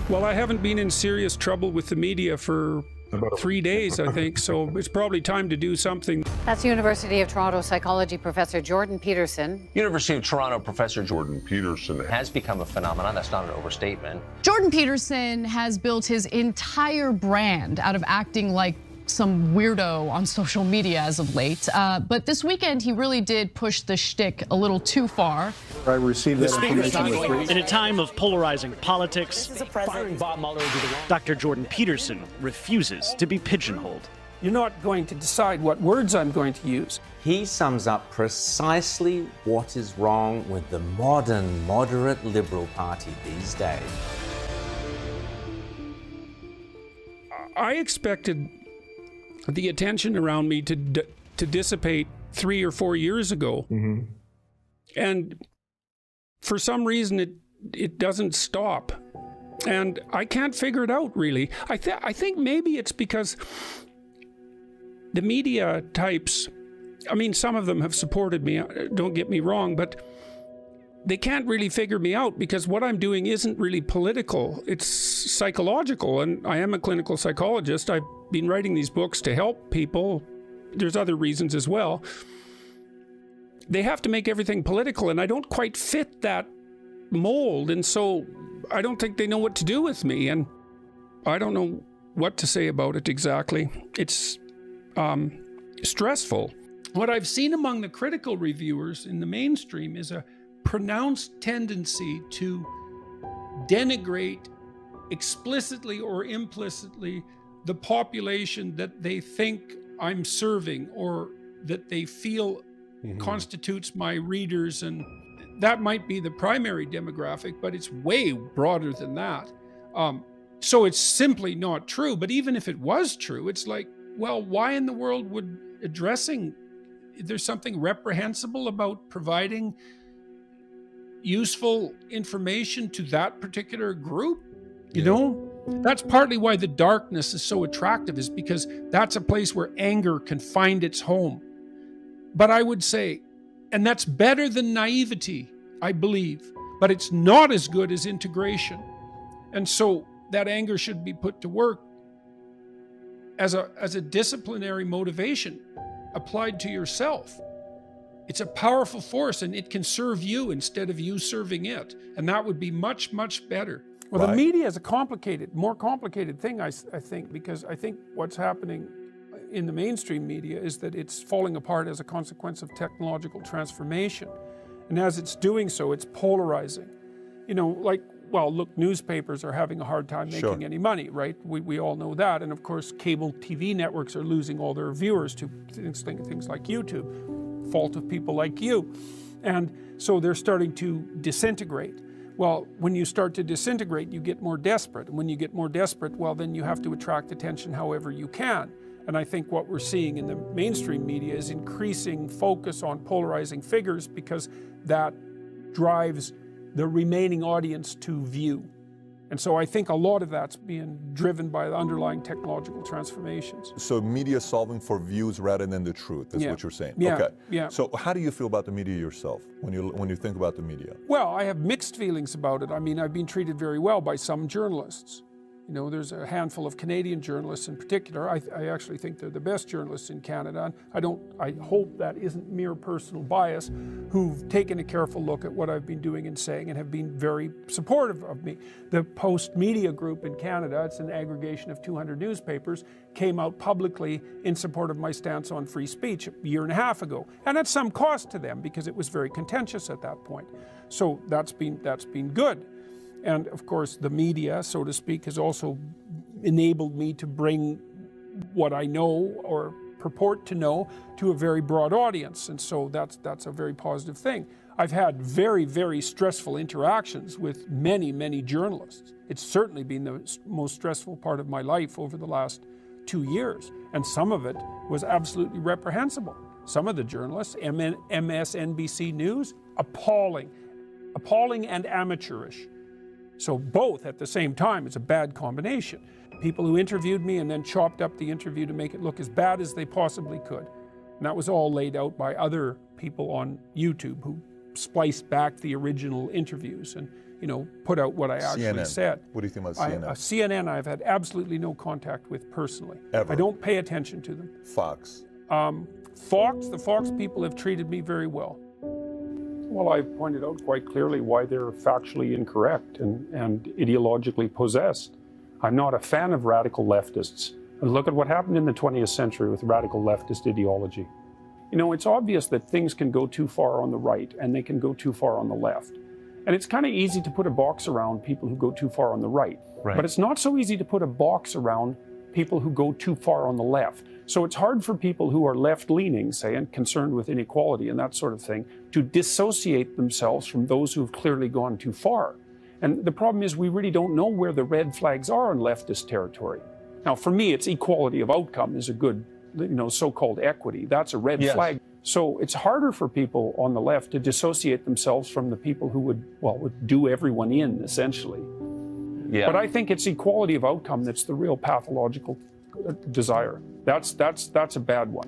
Well, I haven't been in serious trouble with the media for 3 days, I think, so it's probably time to do something. That's University of Toronto psychology professor Jordan Peterson. University of Toronto professor Jordan Peterson has become a phenomenon. That's not an overstatement. Jordan Peterson has built his entire brand out of acting like some weirdo on social media as of late. But this weekend, he really did push the shtick a little too far. I received that information. In a time of polarizing politics, Dr. Jordan Peterson refuses to be pigeonholed. You're not going to decide what words I'm going to use. He sums up precisely what is wrong with the modern, moderate Liberal Party these days. I expected the attention around me to dissipate 3 or 4 years ago. Mm-hmm. And for some reason, it doesn't stop. And I can't figure it out, really. I think maybe it's because the media types, I mean, some of them have supported me, don't get me wrong, but they can't really figure me out because what I'm doing isn't really political. It's psychological, and I am a clinical psychologist. I've been writing these books to help people. There's other reasons as well. They have to make everything political, and I don't quite fit that mold, and so I don't think they know what to do with me, and I don't know what to say about it exactly. It's stressful. What I've seen among the critical reviewers in the mainstream is a pronounced tendency to denigrate explicitly or implicitly the population that they think I'm serving or that they feel constitutes my readers, and that might be the primary demographic, but it's way broader than that. So it's simply not true. But even if it was true, it's like, well, why in the world would there's something reprehensible about providing useful information to that particular group? You know? That's partly why the darkness is so attractive, is because that's a place where anger can find its home. But I would say, and that's better than naivety, I believe, but it's not as good as integration. And so that anger should be put to work as a disciplinary motivation applied to yourself. It's a powerful force, and it can serve you instead of you serving it. And that would be much, much better. Well, the media is a more complicated thing, I think, because I think what's happening in the mainstream media is that it's falling apart as a consequence of technological transformation. And as it's doing so, it's polarizing. You know, like, well, look, newspapers are having a hard time making any money, right? We all know that. And of course, cable TV networks are losing all their viewers to things like YouTube, fault of people like you. And so they're starting to disintegrate. Well, when you start to disintegrate, you get more desperate. And when you get more desperate, well, then you have to attract attention however you can. And I think what we're seeing in the mainstream media is increasing focus on polarizing figures, because that drives the remaining audience to view. And so I think a lot of that's being driven by the underlying technological transformations. So media solving for views rather than the truth, that's what you're saying. Yeah. Okay. Yeah. So how do you feel about the media yourself when you think about the media? Well, I have mixed feelings about it. I mean, I've been treated very well by some journalists. You know, there's a handful of Canadian journalists in particular. I actually think they're the best journalists in Canada. And I hope that isn't mere personal bias, who've taken a careful look at what I've been doing and saying and have been very supportive of me. The Post Media Group in Canada, it's an aggregation of 200 newspapers, came out publicly in support of my stance on free speech a year and a half ago. And at some cost to them, because it was very contentious at that point. So that's been good. And of course, the media, so to speak, has also enabled me to bring what I know or purport to know to a very broad audience. And so that's a very positive thing. I've had very, very stressful interactions with many, many journalists. It's certainly been the most stressful part of my life over the last 2 years. And some of it was absolutely reprehensible. Some of the journalists, MSNBC News, appalling and amateurish. So both at the same time, it's a bad combination. People who interviewed me and then chopped up the interview to make it look as bad as they possibly could. And that was all laid out by other people on YouTube who spliced back the original interviews and, put out what I actually CNN. said. What do you think about CNN? CNN I've had absolutely no contact with personally. Ever? I don't pay attention to them. Fox. The Fox people have treated me very well. Well, I've pointed out quite clearly why they're factually incorrect and ideologically possessed. I'm not a fan of radical leftists. Look at what happened in the 20th century with radical leftist ideology. It's obvious that things can go too far on the right and they can go too far on the left. And it's kind of easy to put a box around people who go too far on the right. But it's not so easy to put a box around people who go too far on the left. So it's hard for people who are left-leaning, say, and concerned with inequality and that sort of thing, to dissociate themselves from those who have clearly gone too far. And the problem is we really don't know where the red flags are in leftist territory. Now, for me, it's equality of outcome is a good, so-called equity. That's a red flag. So it's harder for people on the left to dissociate themselves from the people who would do everyone in, essentially. Yeah. But I think it's equality of outcome that's the real pathological desire. That's a bad one.